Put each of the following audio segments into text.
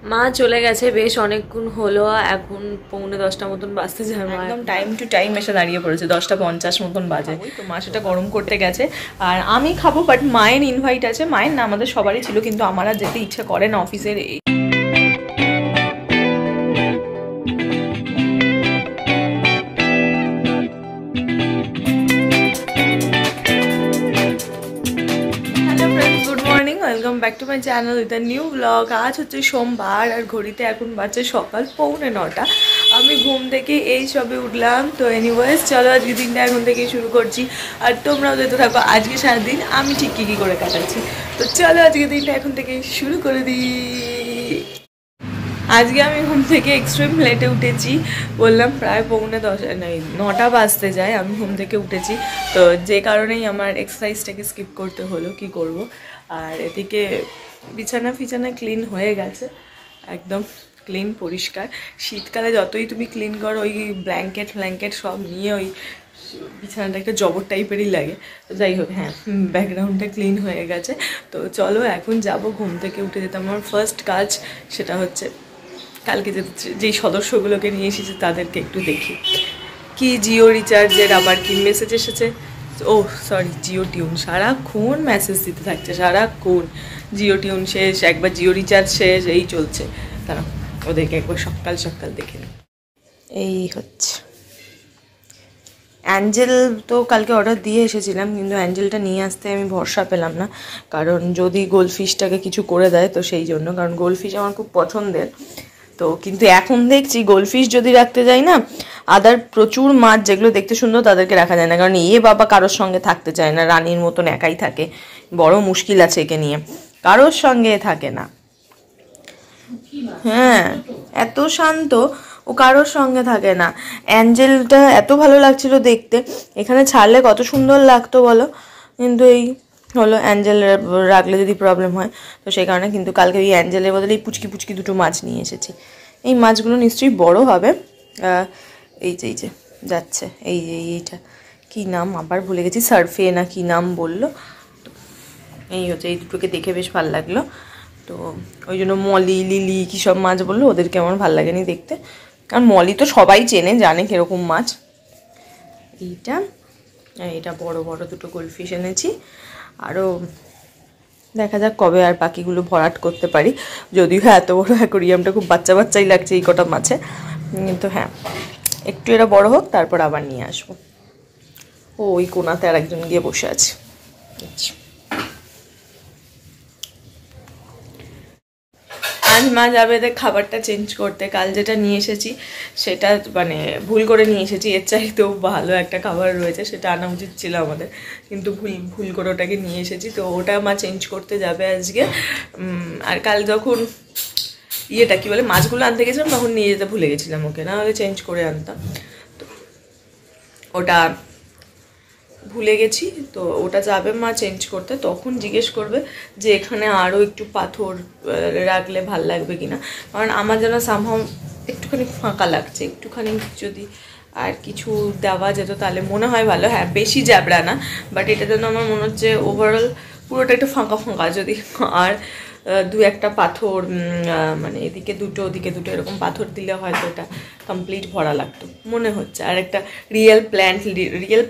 মা চলে গেছে বেশ অনেকক্ষণ হলো, এখন 9:45 মতন বাজতে যায়। মা একদম টাইম টু টাইম এসে দাঁড়িয়ে পড়েছে, 10:50 মতন বাজে। তো মা সেটা গরম করতে গেছে আর আমি খাবো, বাট মায়ের ইনভাইট আছে। মায়ের না, আমাদের সবারই ছিল, কিন্তু আমার আর যেতে ইচ্ছা করে না অফিসের। Welcome back to my channel with a new blog. আজ হচ্ছে সোমবার আর ঘড়িতে এখন বাজছে সকাল 9:15। আমি ঘুম থেকে এই সবে উঠলাম। তো এনিওয়েজ চলো আজকে দিনটা এখন থেকেই শুরু করছি, আর তোমরাও যেতে থাকো আজকে সারাদিন আমি ঠিক কী করে কাটাচ্ছি। তো চলো আজকে দিনটা এখন থেকেই শুরু করে দিই। আজকে আমি ঘুম থেকে এক্সট্রিম লেটে উঠেছি, বললাম প্রায় 9:45 বাজতে যায় আমি ঘুম থেকে উঠেছি। তো যে কারণেই আমার এক্সারসাইজটাকে স্কিপ করতে হলো, কি করব। আর এদিকে বিছানা ক্লিন হয়ে গেছে, একদম ক্লিন পরিষ্কার। শীতকালে যতই তুমি ক্লিন করো, ওই ব্ল্যাঙ্কেট সব নিয়ে ওই বিছানাটা একটা জবর টাইপেরই লাগে। তো যাই হোক, হ্যাঁ, ব্যাকগ্রাউন্ডটা ক্লিন হয়ে গেছে। তো চলো এখন যাব। ঘুম থেকে উঠে যেতে আমার ফার্স্ট কাজ সেটা হচ্ছে কালকে যেই সদস্যগুলোকে নিয়ে এসেছে তাদেরকে একটু দেখি। কি জিও রিচার্জের আবার কি মেসেজ এসেছে। ও সরি, জিও টিউন। সারাক্ষণ মেসেজ দিতে থাকছে, সারাক্ষণ জিও টিউন শেষ, একবার জিও রিচার্জ শেষ, এই চলছে। তারা ওদেরকে একবার সকাল দেখে নিই। এই হচ্ছে অ্যাঞ্জেল। তো কালকে অর্ডার দিয়ে এসেছিলাম, কিন্তু অ্যাঞ্জেলটা নিয়ে আসতে আমি ভরসা পেলাম না, কারণ যদি গোল্ডফিশটাকে কিছু করে দেয় তো সেই জন্য, কারণ গোল্ডফিশ আমার খুব পছন্দের। তো কিন্তু এখন দেখছি গোল্ডফিশ যদি রাখতে যাই না, আদার প্রচুর মাছ যেগুলো দেখতে সুন্দর তাদেরকে রাখা যায় না, কারণ বাবা কারোর সঙ্গে থাকতে চায় না, রানীর মতন একাই থাকে। বড় মুশকিল আছে একে নিয়ে, কারোর সঙ্গে থাকে না। হ্যাঁ, এত শান্ত, ও কারোর সঙ্গে থাকে না। অ্যাঞ্জেলটা এত ভালো লাগছিল দেখতে, এখানে ছাড়লে কত সুন্দর লাগতো বলো, কিন্তু এই হলো অ্যাঞ্জেল রাখলে যদি প্রবলেম হয়, তো সেই কারণে কিন্তু কালকে এই অ্যাঞ্জেলের বদলে এই পুচকি দুটো মাছ নিয়ে এসেছি। এই মাছগুলো নিশ্চয়ই বড় হবে। এই যে যাচ্ছে, এইটা কী নাম আবার ভুলে গেছি, সার্ফে না কি নাম বললো। এই হচ্ছে, এই দুটোকে দেখে বেশ ভালো লাগলো। তো ওই জন্য মলি লিলি কী সব মাছ বললো, ওদেরকে আমার ভালো লাগেনি দেখতে, কারণ মলি তো সবাই চেনে, জানে কীরকম মাছ। এইটা বড় দুটো গোল্ডফিশ এনেছি। আরও দেখা যাক কবে আর বাকিগুলো ভরাট করতে পারি, যদিও এত বড় অ্যাকোরিয়ামটা খুব বাচ্চাই লাগছে এই কটা মাছে। কিন্তু হ্যাঁ, একটু এরা বড় হোক, তারপর আবার নিয়ে আসবো। ওই কোনাতে আর একজন গিয়ে বসে আছে। আচ্ছা, আজ মা যাবে এদের খাবারটা চেঞ্জ করতে। কাল যেটা নিয়ে এসেছি সেটা মানে ভুল করে নিয়ে এসেছি, এর চাইতেও ভালো একটা খাবার রয়েছে, সেটা আনা উচিত ছিল আমাদের, কিন্তু ভুল করে ওটাকে নিয়ে এসেছি। তো ওটা মা চেঞ্জ করতে যাবে আজকে। আর কাল যখন কি বলে মাছগুলো আনতে গেছিলাম, তখন নিয়ে যেতে ভুলে গেছিলাম ওকে, না হলে চেঞ্জ করে আনতাম। তো ওটা ভুলে গেছি, তো ওটা যাবে মা চেঞ্জ করতে, তখন জিজ্ঞেস করবে যে এখানে আরও একটু পাথর রাখলে ভাল লাগবে কিনা, কারণ আমার যেন সামহাও একটুখানি ফাঁকা লাগছে, একটুখানি যদি আর কিছু দেওয়া যেত তাহলে মনে হয় ভালো। হ্যাঁ, বেশি জ্যাবড়া না, বাট এটা যেন আমার মনে হচ্ছে ওভারঅল পুরোটা একটু ফাঁকা যদি আর দু একটা পাথর, মানে এদিকে দুটো ওদিকে দুটো এরকম পাথর দিলে হয়তো এটা কমপ্লিট ভরা লাগতো মনে হচ্ছে। আর একটা রিয়েল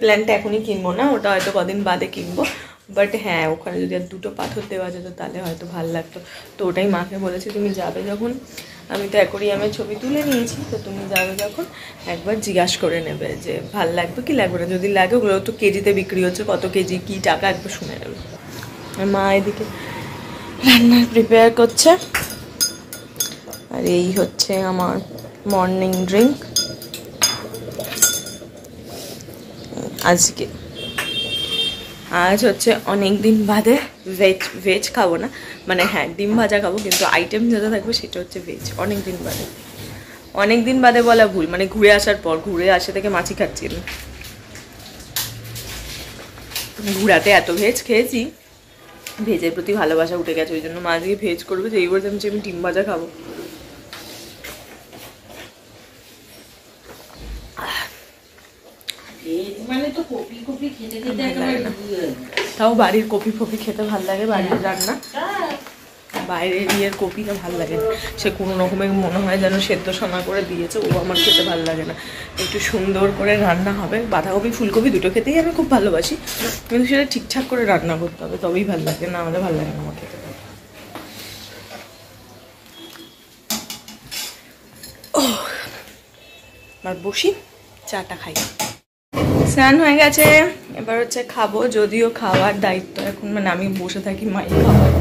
প্ল্যান্টটা এখনই কিনবো না, ওটা হয়তো কদিন বাদে কিনবো, বাট হ্যাঁ ওখানে যদি আর দুটো পাথর দেওয়া যেত তাহলে হয়তো ভালো লাগতো। তো ওটাই মাকে বলেছি, তুমি যাবে যখন, আমি তো অ্যাকোরিয়ামের ছবি তুলে নিয়েছি, তো তুমি যাবে যখন একবার জিজ্ঞাসা করে নেবে যে ভাল লাগবে কি লাগবে না, যদি লাগে ওগুলো তো কেজিতে বিক্রি হচ্ছে, কত কেজি কী টাকা একবার শুনে নেবে। মা এদিকে রান্নার প্রিপেয়ার করছে, আর এই হচ্ছে আমার মর্নিং ড্রিঙ্ক। আজ হচ্ছে অনেক দিন বাদে ভেজ খাবো না, মানে হ্যাঁ ডিম ভাজা খাবো, কিন্তু আইটেম যেটা থাকবে সেটা হচ্ছে ভেজ। অনেক দিন বাদে বলা ভুল, মানে ঘুরে আসার পর, ঘুরে আসে থেকে মাছি খাচ্ছি আমি। ঘুরাতে এত ভেজ খেয়েছি, ভেজের প্রতি ভালোবাসা উঠে গেছে, ওই জন্য মা আজকে ভেজ করবে, তো এই বলতে আমি ডিম ভাজা খাবো। তাও বাড়ির কপি ফপি খেতে ভালো লাগে, বাড়ির রান্না। বাইরের ইয়ের কপিটা ভালো লাগে না, সে কোনো রকমের মনে হয় যেন সেদ্ধ সোনা করে দিয়েছে, ও আমার খেতে ভালো লাগে না। একটু সুন্দর করে রান্না হবে, বাঁধাকপি ফুলকপি দুটো খেতেই আমি খুব ভালোবাসি, কিন্তু সেটা ঠিকঠাক করে রান্না করতে হবে, তবেই ভালো লাগে, না আমাদের ভালো লাগে না আমার খেতে। আর বসি চাটা খাই। স্নান হয়ে গেছে, এবার হচ্ছে খাবো, যদিও খাওয়ার দায়িত্ব এখন মানে আমি বসে থাকি, মাই খাওয়াবে,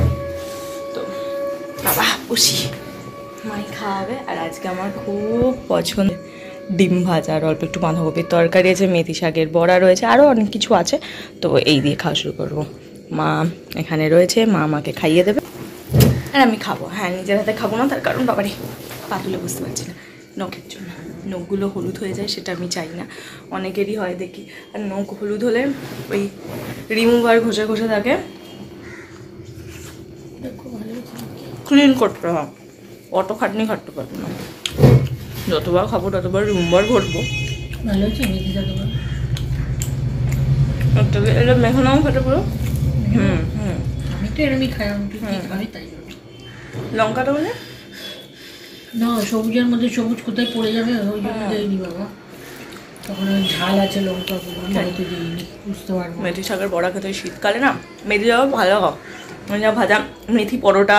তো বাবা বসি, মাই খাওয়াবে। আর আজকে আমার খুব পছন্দ ডিম ভাজা আর অল্প একটু বাঁধাকপির তরকারি আছে, মেথি শাকের বড়া রয়েছে, আরও অনেক কিছু আছে, তো এই দিয়ে খাওয়া শুরু করবো। মা এখানে রয়েছে, মা আমাকে খাইয়ে দেবে আর আমি খাবো। হ্যাঁ, নিজের হাতে খাবো না, তার কারণ বাবারে পা তুলে বুঝতে পারছি না, নখের জন্য। নখগুলো হলুদ হয়ে যায়, সেটা আমি চাই না, অনেকেরই হয় দেখি। আর নখ হলুদ হলে ওই রিমুভার ঘষে ঘষে থাকে, ক্লিন করতে হয়, অত খাটনি খাটতে পারবো না, যতবার খাবো ততবার রিমুভার ঘষবো। ভালো হচ্ছে মেথি শাক, এটা মেঘনাও খেতে পুরো। আমি তো এরমই খাই, আমি খাই তাই লঙ্কাটা বলে না, সবুজের মধ্যে সবুজ কোথায় পড়ে যাবে ওই জন্য দেয়নি বাবা, তখন ওই ঝাল আছে লঙ্কাগুলো, বাড়িতে দিইনি, বুঝতে পারবো। মেথি শাকের বড়া খেতে শীতকালে না, মেথি শাক ভালো খাও, মানে যা ভাজা মেথি পরোটা,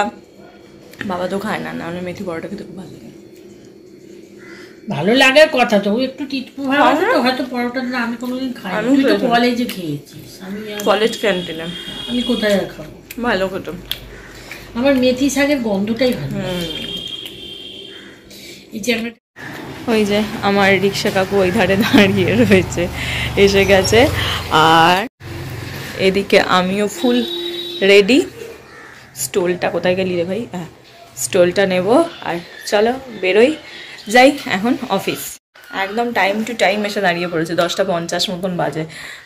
বাবা তো খায় না, আমি মেথি পরোটা খেতে খুব ভালো লাগে। ভালো লাগার কথা, তো একটু টিটপু ভালো আছে তো, হয়তো পরোটা না আমি কোনোদিন খাই, তুই তো কলেজে খেয়েছিস, আমি কলেজ ক্যান্টিনে, আমি কোথায় আর খাবো, ভালো খেতাম। আমার মেথি শাকের গন্ধটাই ভালো। এই যে ওই যে আমার রিক্সা কাকু ওই ধারে দাঁড়িয়ে রয়েছে, এসে গেছে, আর এদিকে আমিও ফুল রেডি। স্টোলটা কোথায় গেলি রে ভাই? হ্যাঁ, স্টোলটা নেব, আর চলো বেরোই, যাই এখন অফিস। একদম টাইম টু টাইম এসে দাঁড়িয়ে পড়েছে, 10:50 মতন বাজে,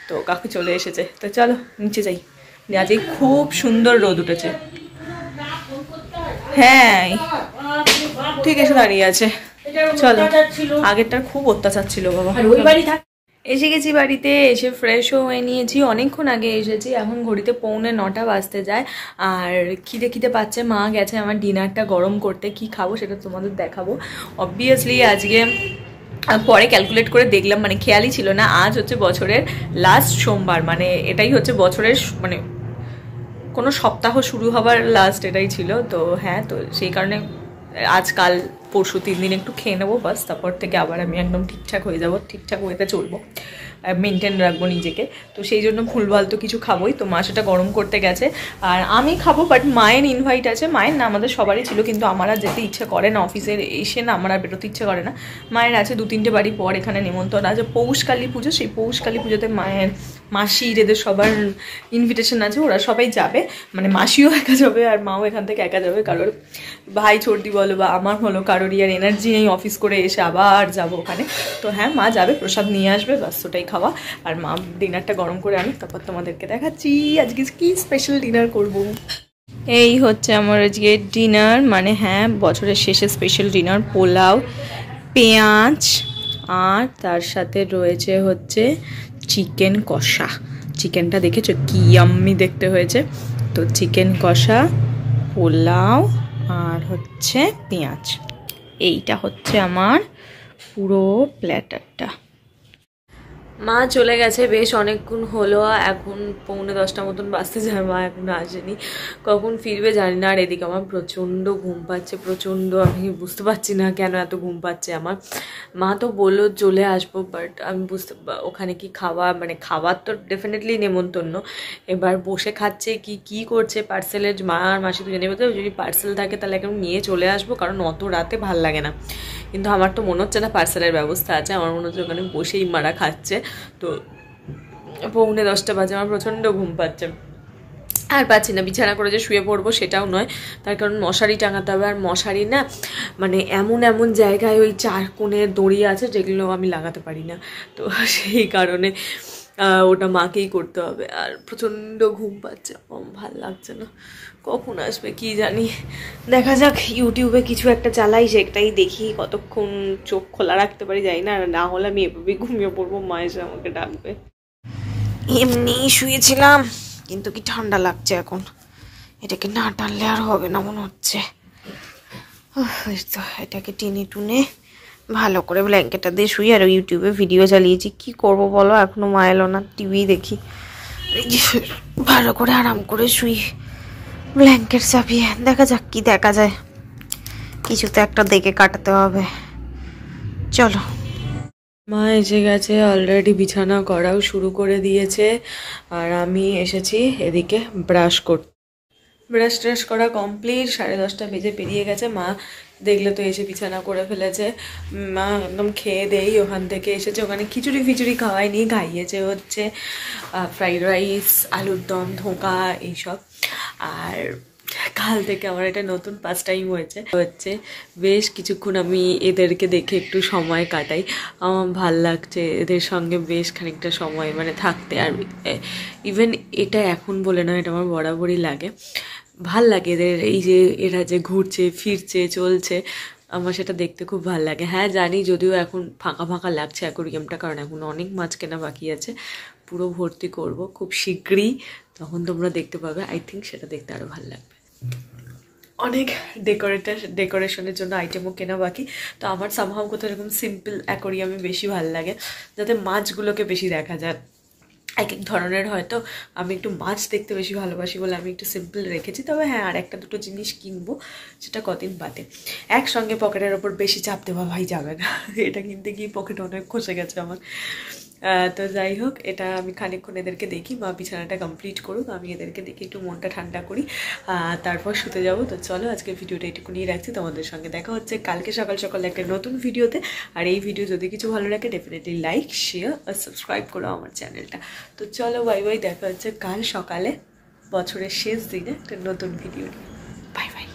তো কাকু চলে এসেছে, তো চলো নিচে যাই। আজকে খুব সুন্দর রোদ উঠেছে। হ্যাঁ ঠিক এসে দাঁড়িয়ে আছে, চলো। আগেরটার খুব অত্যাচার ছিল বাবা। এসে গেছি বাড়িতে, এসে ফ্রেশও হয়ে নিয়েছি, অনেকক্ষণ আগে এসেছি, এখন ঘড়িতে 9:45 বাজতে যায়, আর খিদে পাচ্ছে। মা গেছে আমার ডিনারটা গরম করতে, কি খাবো সেটা তোমাদের দেখাবো। অবভিয়াসলি আজকে পরে ক্যালকুলেট করে দেখলাম, মানে খেয়ালই ছিল না, আজ হচ্ছে বছরের লাস্ট সোমবার, মানে এটাই হচ্ছে বছরের মানে কোনো সপ্তাহ শুরু হবার লাস্ট এটাই ছিল, তো হ্যাঁ, তো সেই কারণে আজকাল পরশু 3 দিন একটু খেয়ে নেবো বাস, তারপর থেকে আবার আমি একদম ঠিকঠাক হয়ে যাব, ঠিকঠাক ওয়েতে চলবো, মেনটেন রাখবো নিজেকে, তো সেই জন্য ভুলভাল তো কিছু খাবোই। তো মা সেটা গরম করতে গেছে, আর আমি খাবো, বাট মায়ের ইনভাইট আছে, মায়ের না আমাদের সবারই ছিল, কিন্তু আমার আর যেতে ইচ্ছে করে না, অফিসের এসে না আমার আর বেরোতে ইচ্ছে করে না। মায়ের আছে 2-3টে বাড়ি পর এখানে নিমন্ত্রণ আছে, পৌষকালী পুজো, সেই পৌষকালী পুজোতে মায়ের মাসির এদের সবার ইনভিটেশন আছে, ওরা সবাই যাবে, মানে মাসিও একা যাবে আর মাও এখান থেকে একা যাবে, কারোর ভাই চর্দি বলো বা আমার হলো, কারোরই আর এনার্জি নেই অফিস করে এসে আবার যাবো ওখানে, তো হ্যাঁ মা যাবে, প্রসাদ নিয়ে আসবে, বাস ওটাই খাওয়া, আর মা ডিনারটা গরম করে আনি, তারপর তোমাদেরকে দেখাচ্ছি আজকে কি স্পেশাল ডিনার করব। এই হচ্ছে আমার আজকে ডিনার, মানে হ্যাঁ বছরের শেষে স্পেশাল ডিনার, পোলাও, পেঁয়াজ, আর তার সাথে রয়েছে হচ্ছে চিকেন কষা। চিকেনটা দেখেছো কি ইয়াম্মি দেখতে হয়েছে, তো চিকেন কষা, পোলাও, আর হচ্ছে পেঁয়াজ, এইটা হচ্ছে আমার পুরো প্ল্যাটারটা। মা চলে গেছে, বেশ অনেকক্ষণ হলো, এখন 9:45 মতন বাজতে যায়, মা এখন আসেনি, কখন ফিরবে জানি না। আর এদিকে আমার প্রচণ্ড ঘুম পাচ্ছে, প্রচণ্ড, আমি বুঝতে পারছি না কেন এত ঘুম পাচ্ছে আমার। মা তো বললো চলে আসবো, বাট আমি ওখানে কি খাওয়া, মানে খাবার তো ডেফিনেটলি নেমন্তন্ন, এবার বসে খাচ্ছে কি করছে, পার্সেলের মা আর মাসি দুজনে বলতে, যদি পার্সেল থাকে তাহলে এখন নিয়ে চলে আসবো, কারণ অত রাতে ভাল লাগে না, কিন্তু আমার তো মনে হচ্ছে না পার্সেলের ব্যবস্থা আছে, আমার মনে হচ্ছে ওখানে বসেই মারা খাচ্ছে। তো 9:45 বাজে, আমার প্রচণ্ড ঘুম পাচ্ছে, আর পাচ্ছি না, বিছানা করে যে শুয়ে পড়বো সেটাও নয়, তার কারণ মশারি টাঙাতে হবে, আর মশারি না মানে এমন জায়গায় ওই 4 কোণের দড়ি আছে যেগুলো আমি লাগাতে পারি না, তো সেই কারণে ওটা মাকেই করতে হবে, আর প্রচণ্ড ঘুম পাচ্ছে, ভাল লাগছে না, কখন আসবে কি জানি, দেখা যাক, ইউটিউবে কিছু একটা চালাই, সেটাই দেখি কতক্ষণ চোখ খোলা রাখতে পারি যাই না, না হলে আমি এভাবেই ঘুমিয়ে পড়বো, মা এসে আমাকে ডাকবে। এমনি শুয়েছিলাম, কিন্তু কি ঠান্ডা লাগছে এখন, এটাকে না টানলে আর হবে না মনে হচ্ছে। তো এটাকে টেনে টুনে ভালো করে ব্ল্যাঙ্কেটটা দিয়ে শুই। আর ইউটিউবে ভিডিও চালিয়েছি, কি করব বলো, এখনো মা এলো না, টিভি দেখি। ভালো করে আরাম করে শুই ব্ল্যাঙ্কেট চাপিয়ে, দেখা যাক কি দেখা যায়, কিছু তো একটা দেখে কাটাতে হবে। চলো। মা এসে গেছে অলরেডি, বিছানা করাও শুরু করে দিয়েছে, আর আমি এসেছি এদিকে ব্রাশ করতে। ব্রাশ ট্রাশ করা কমপ্লিট, 10:30 বেজে পেরিয়ে গেছে। মা দেখলে তো এসে বিছানা করে ফেলেছে। মা একদম খেয়ে দেই ওখান থেকে এসেছে, ওখানে খিচুড়ি ফিচুড়ি খাওয়াইনি, খাইয়েছে হচ্ছে ফ্রাইড রাইস, আলুর দম, ধোঁকা এইসব। আর কাল থেকে আমার এটা নতুন ফার্স্ট টাইম হচ্ছে বেশ কিছুক্ষণ আমি এদেরকে দেখে একটু সময় কাটাই। আমার ভাল লাগছে এদের সঙ্গে বেশ খানিকটা সময় মানে থাকতে। আর ইভেন এটা এখন বলে না, এটা আমার বরাবরই লাগে, ভাল লাগে এদের এই যে এরা যে ঘুরছে ফিরছে চলছে, আমার সেটা দেখতে খুব ভাল লাগে। হ্যাঁ জানি যদিও এখন ফাঁকা ফাঁকা লাগছে অ্যাকোরিয়ামটা, কারণ এখন অনেক মাছ কেনা বাকি আছে, পুরো ভর্তি করব খুব শীঘ্রই, তখন তোমরা দেখতে পাবে। আই থিঙ্ক সেটা দেখতে আরও ভালো লাগবে। অনেক ডেকোরেশনের জন্য আইটেমও কেনা বাকি। তো আমার সামহাও কোথাও এরকম সিম্পল অ্যাকোরিয়ামে বেশি ভালো লাগে, যাতে মাছগুলোকে বেশি দেখা যায়। এক এক ধরনের হয়তো আমি একটু মাছ দেখতে বেশি ভালোবাসি বলে আমি একটু সিম্পল রেখেছি। তবে হ্যাঁ, আর একটা দুটো জিনিস কিনবো, সেটা কদিন বাদে। একসঙ্গে পকেটের ওপর বেশি চাপ দেওয়া ভাই যাবে না, এটা কিনতে গিয়ে পকেট অনেক খসে গেছে আমার। তো যাই হোক, এটা আমি খানিকক্ষণ এদেরকে দেখি, মা বিছানাটা কমপ্লিট করুক, আমি এদেরকে দেখি একটু মনটা ঠান্ডা করি, তারপর শুতে যাব। তো চলো আজকে ভিডিওটা এটুকুনি রাখছি, তোমাদের সঙ্গে দেখা হচ্ছে কালকে সকাল সকাল একটা নতুন ভিডিওতে। আর এই ভিডিও যদি কিছু ভালো লাগে ডেফিনেটলি লাইক, শেয়ার আর সাবস্ক্রাইব করো আমার চ্যানেলটা। তো চলো বাই বাই, দেখা হচ্ছে কাল সকালে বছরের শেষ দিনে একটা নতুন ভিডিও। Bye bye.